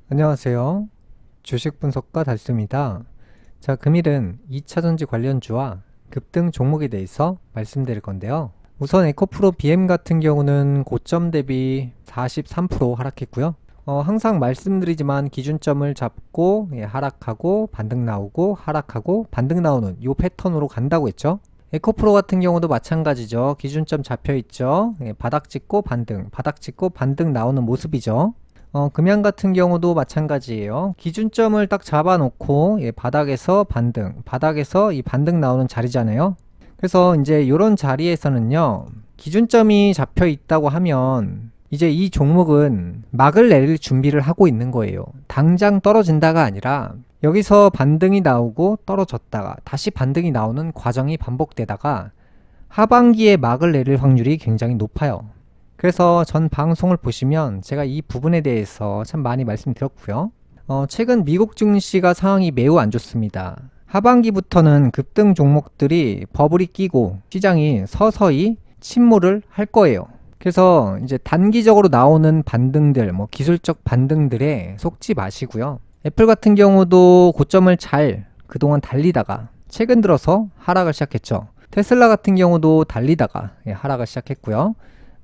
안녕하세요. 주식 분석가 달수입니다. 자, 금일은 2차전지 관련주와 급등 종목에 대해서 말씀드릴 건데요. 우선 에코프로 BM 같은 경우는 고점 대비 43% 하락했고요. 항상 말씀드리지만 기준점을 잡고 하락하고 반등 나오고 하락하고 반등 나오는 이 패턴으로 간다고 했죠. 에코프로 같은 경우도 마찬가지죠. 기준점 잡혀 있죠. 바닥 찍고 반등, 바닥 찍고 반등 나오는 모습이죠. 금양 같은 경우도 마찬가지예요. 기준점을 딱 잡아놓고 바닥에서 반등, 바닥에서 이 반등 나오는 자리잖아요. 그래서 이제 이런 자리에서는요, 기준점이 잡혀 있다고 하면 이제 이 종목은 막을 내릴 준비를 하고 있는 거예요. 당장 떨어진다가 아니라 여기서 반등이 나오고 떨어졌다가 다시 반등이 나오는 과정이 반복되다가 하반기에 막을 내릴 확률이 굉장히 높아요. 그래서 전 방송을 보시면 제가 이 부분에 대해서 참 많이 말씀드렸고요. 최근 미국 증시가 상황이 매우 안 좋습니다. 하반기부터는 급등 종목들이 버블이 끼고 시장이 서서히 침몰을 할 거예요. 그래서 이제 단기적으로 나오는 반등들, 기술적 반등들에 속지 마시고요. 애플 같은 경우도 고점을 잘 그동안 달리다가 최근 들어서 하락을 시작했죠. 테슬라 같은 경우도 달리다가 하락을 시작했고요.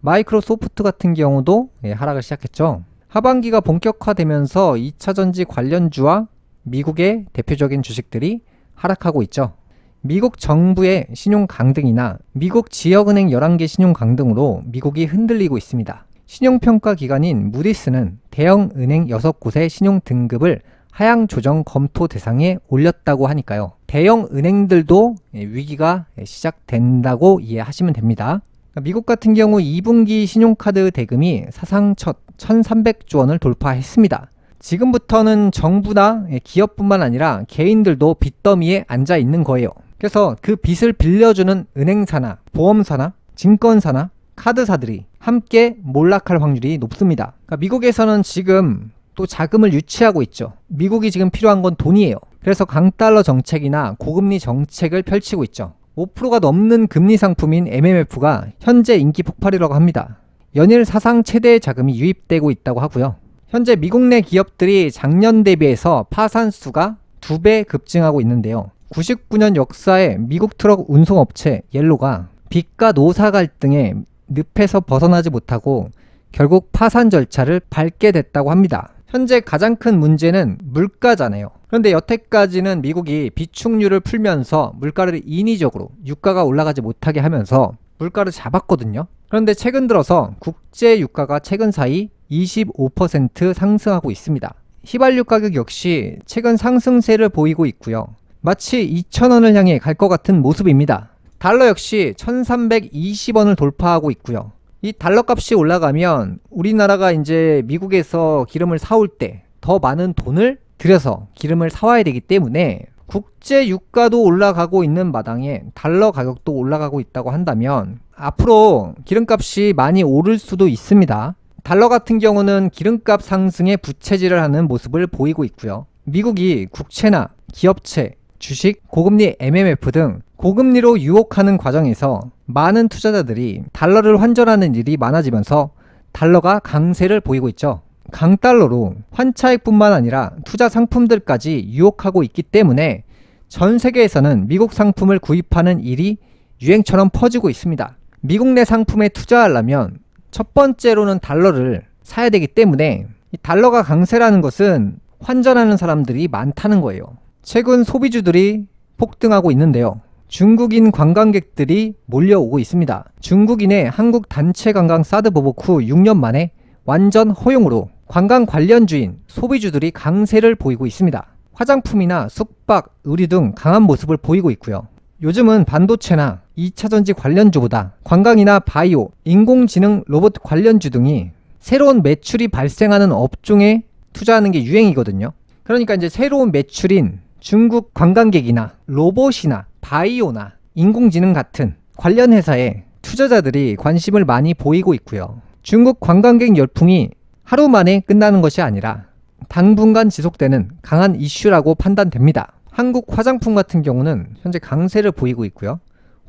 마이크로소프트 같은 경우도 하락을 시작했죠. 하반기가 본격화되면서 2차전지 관련주와 미국의 대표적인 주식들이 하락하고 있죠. 미국 정부의 신용 강등이나 미국 지역은행 11개 신용 강등으로 미국이 흔들리고 있습니다. 신용평가 기관인 무디스는 대형 은행 6곳의 신용 등급을 하향 조정 검토 대상에 올렸다고 하니까요. 대형 은행들도 위기가 시작된다고 이해하시면 됩니다. 미국 같은 경우 2분기 신용카드 대금이 사상 첫 1,300조 원을 돌파했습니다. 지금부터는 정부나 기업뿐만 아니라 개인들도 빚더미에 앉아 있는 거예요. 그래서 그 빚을 빌려주는 은행사나 보험사나 증권사나 카드사들이 함께 몰락할 확률이 높습니다. 그러니까 미국에서는 지금 또 자금을 유치하고 있죠. 미국이 지금 필요한 건 돈이에요. 그래서 강달러 정책이나 고금리 정책을 펼치고 있죠. 5%가 넘는 금리 상품인 MMF가 현재 인기 폭발이라고 합니다. 연일 사상 최대의 자금이 유입되고 있다고 하고요. 현재 미국 내 기업들이 작년 대비해서 파산 수가 2배 급증하고 있는데요. 99년 역사의 미국 트럭 운송업체 옐로가 빚과 노사 갈등에 늪에서 벗어나지 못하고 결국 파산 절차를 밟게 됐다고 합니다. 현재 가장 큰 문제는 물가잖아요. 그런데 여태까지는 미국이 비축률을 풀면서 물가를 인위적으로 유가가 올라가지 못하게 하면서 물가를 잡았거든요. 그런데 최근 들어서 국제 유가가 최근 사이 25% 상승하고 있습니다. 휘발유 가격 역시 최근 상승세를 보이고 있고요. 마치 2,000원을 향해 갈 것 같은 모습입니다. 달러 역시 1,320원을 돌파하고 있고요. 이 달러 값이 올라가면 우리나라가 이제 미국에서 기름을 사올 때 더 많은 돈을 들여서 기름을 사와야 되기 때문에 국제 유가도 올라가고 있는 마당에 달러 가격도 올라가고 있다고 한다면 앞으로 기름값이 많이 오를 수도 있습니다. 달러 같은 경우는 기름값 상승에 부채질을 하는 모습을 보이고 있고요. 미국이 국채나 기업채, 주식, 고금리 MMF 등 고금리로 유혹하는 과정에서 많은 투자자들이 달러를 환전하는 일이 많아지면서 달러가 강세를 보이고 있죠. 강달러로 환차익뿐만 아니라 투자 상품들까지 유혹하고 있기 때문에 전 세계에서는 미국 상품을 구입하는 일이 유행처럼 퍼지고 있습니다. 미국 내 상품에 투자하려면 첫 번째로는 달러를 사야 되기 때문에 이 달러가 강세라는 것은 환전하는 사람들이 많다는 거예요. 최근 소비주들이 폭등하고 있는데요. 중국인 관광객들이 몰려오고 있습니다. 중국인의 한국 단체 관광 사드 보복 후 6년 만에 완전 허용으로 관광 관련주인 소비주들이 강세를 보이고 있습니다. 화장품이나 숙박, 의류 등 강한 모습을 보이고 있고요. 요즘은 반도체나 2차전지 관련주보다 관광이나 바이오, 인공지능 로봇 관련주 등이 새로운 매출이 발생하는 업종에 투자하는 게 유행이거든요. 그러니까 이제 새로운 매출인 중국 관광객이나 로봇이나 바이오나 인공지능 같은 관련 회사에 투자자들이 관심을 많이 보이고 있고요. 중국 관광객 열풍이 하루 만에 끝나는 것이 아니라 당분간 지속되는 강한 이슈라고 판단됩니다. 한국 화장품 같은 경우는 현재 강세를 보이고 있고요.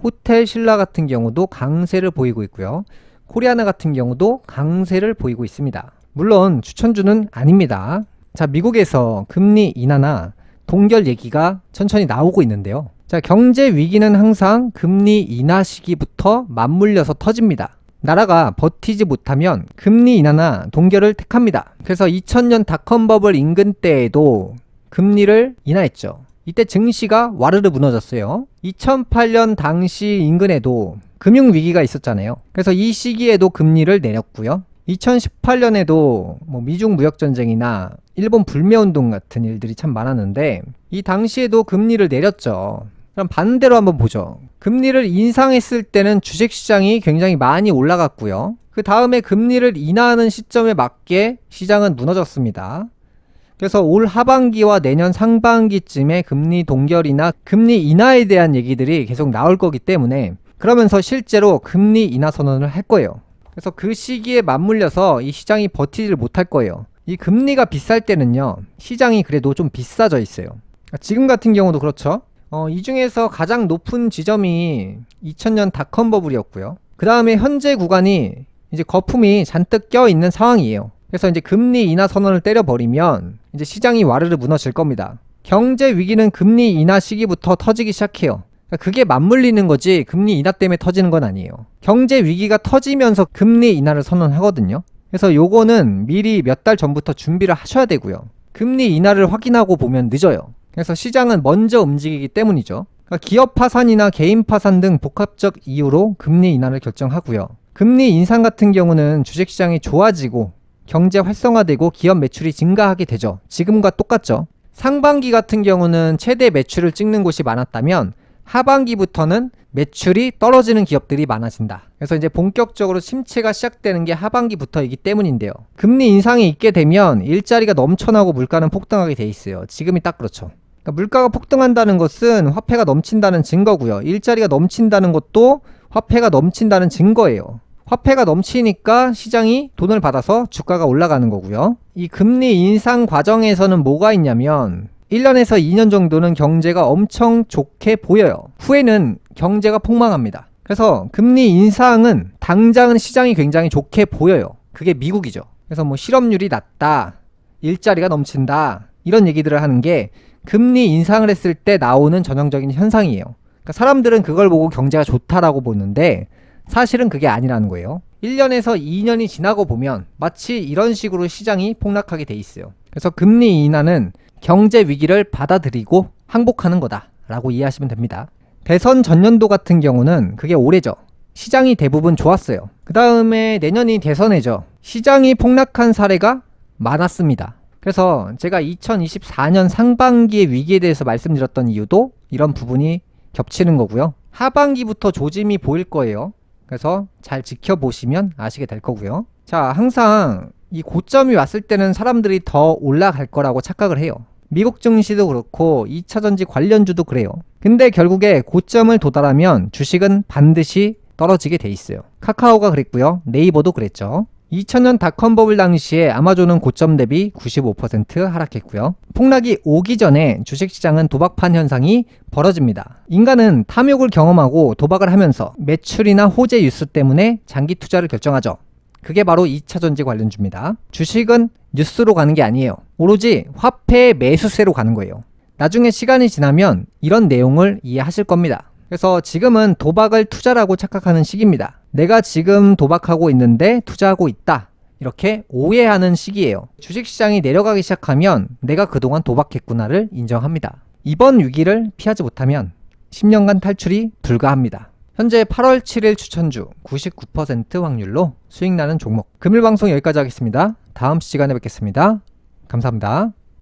호텔 신라 같은 경우도 강세를 보이고 있고요. 코리아나 같은 경우도 강세를 보이고 있습니다. 물론 추천주는 아닙니다. 자, 미국에서 금리 인하나 동결 얘기가 천천히 나오고 있는데요. 자, 경제 위기는 항상 금리 인하 시기부터 맞물려서 터집니다. 나라가 버티지 못하면 금리 인하나 동결을 택합니다. 그래서 2000년 닷컴 버블 인근 때에도 금리를 인하했죠. 이때 증시가 와르르 무너졌어요. 2008년 당시 인근에도 금융위기가 있었잖아요. 그래서 이 시기에도 금리를 내렸고요. 2018년에도 미중 무역전쟁이나 일본 불매운동 같은 일들이 참 많았는데 이 당시에도 금리를 내렸죠. 그럼 반대로 한번 보죠. 금리를 인상했을 때는 주식시장이 굉장히 많이 올라갔고요. 그 다음에 금리를 인하하는 시점에 맞게 시장은 무너졌습니다. 그래서 올 하반기와 내년 상반기쯤에 금리 동결이나 금리 인하에 대한 얘기들이 계속 나올 거기 때문에 그러면서 실제로 금리 인하 선언을 할 거예요. 그래서 그 시기에 맞물려서 이 시장이 버티질 못할 거예요. 이 금리가 비쌀 때는요, 시장이 그래도 좀 비싸져 있어요. 지금 같은 경우도 그렇죠. 이 중에서 가장 높은 지점이 2000년 닷컴 버블이었고요. 그 다음에 현재 구간이 이제 거품이 잔뜩 껴있는 상황이에요. 그래서 이제 금리 인하 선언을 때려버리면 이제 시장이 와르르 무너질 겁니다. 경제 위기는 금리 인하 시기부터 터지기 시작해요. 그게 맞물리는 거지 금리 인하 때문에 터지는 건 아니에요. 경제 위기가 터지면서 금리 인하를 선언하거든요. 그래서 요거는 미리 몇 달 전부터 준비를 하셔야 되고요. 금리 인하를 확인하고 보면 늦어요. 그래서 시장은 먼저 움직이기 때문이죠. 그러니까 기업 파산이나 개인 파산 등 복합적 이유로 금리 인하를 결정하고요. 금리 인상 같은 경우는 주식시장이 좋아지고 경제 활성화되고 기업 매출이 증가하게 되죠. 지금과 똑같죠. 상반기 같은 경우는 최대 매출을 찍는 곳이 많았다면 하반기부터는 매출이 떨어지는 기업들이 많아진다. 그래서 이제 본격적으로 침체가 시작되는 게 하반기부터이기 때문인데요. 금리 인상이 있게 되면 일자리가 넘쳐나고 물가는 폭등하게 돼 있어요. 지금이 딱 그렇죠. 그러니까 물가가 폭등한다는 것은 화폐가 넘친다는 증거고요. 일자리가 넘친다는 것도 화폐가 넘친다는 증거예요. 화폐가 넘치니까 시장이 돈을 받아서 주가가 올라가는 거고요. 이 금리 인상 과정에서는 뭐가 있냐면 1년에서 2년 정도는 경제가 엄청 좋게 보여요. 후에는 경제가 폭망합니다. 그래서 금리 인상은 당장은 시장이 굉장히 좋게 보여요. 그게 미국이죠. 그래서 실업률이 낮다, 일자리가 넘친다, 이런 얘기들을 하는 게 금리 인상을 했을 때 나오는 전형적인 현상이에요. 그러니까 사람들은 그걸 보고 경제가 좋다라고 보는데 사실은 그게 아니라는 거예요. 1년에서 2년이 지나고 보면 마치 이런 식으로 시장이 폭락하게 돼 있어요. 그래서 금리 인하는 경제 위기를 받아들이고 항복하는 거다라고 이해하시면 됩니다. 대선 전년도 같은 경우는 그게 올해죠. 시장이 대부분 좋았어요. 그 다음에 내년이 대선해죠. 시장이 폭락한 사례가 많았습니다. 그래서 제가 2024년 상반기의 위기에 대해서 말씀드렸던 이유도 이런 부분이 겹치는 거고요. 하반기부터 조짐이 보일 거예요. 그래서 잘 지켜보시면 아시게 될 거고요. 자, 항상 이 고점이 왔을 때는 사람들이 더 올라갈 거라고 착각을 해요. 미국 증시도 그렇고 2차전지 관련주도 그래요. 근데 결국에 고점을 도달하면 주식은 반드시 떨어지게 돼 있어요. 카카오가 그랬고요. 네이버도 그랬죠. 2000년 닷컴 버블 당시에 아마존은 고점 대비 95% 하락했고요. 폭락이 오기 전에 주식시장은 도박판 현상이 벌어집니다. 인간은 탐욕을 경험하고 도박을 하면서 매출이나 호재 뉴스 때문에 장기 투자를 결정하죠. 그게 바로 2차전지 관련주입니다. 주식은 뉴스로 가는 게 아니에요. 오로지 화폐의 매수세로 가는 거예요. 나중에 시간이 지나면 이런 내용을 이해하실 겁니다. 그래서 지금은 도박을 투자라고 착각하는 시기입니다. 내가 지금 도박하고 있는데 투자하고 있다, 이렇게 오해하는 시기예요. 주식시장이 내려가기 시작하면 내가 그동안 도박했구나를 인정합니다. 이번 위기를 피하지 못하면 10년간 탈출이 불가합니다. 현재 8월 7일 추천주 99% 확률로 수익나는 종목. 금일 방송 여기까지 하겠습니다. 다음 시간에 뵙겠습니다. 감사합니다.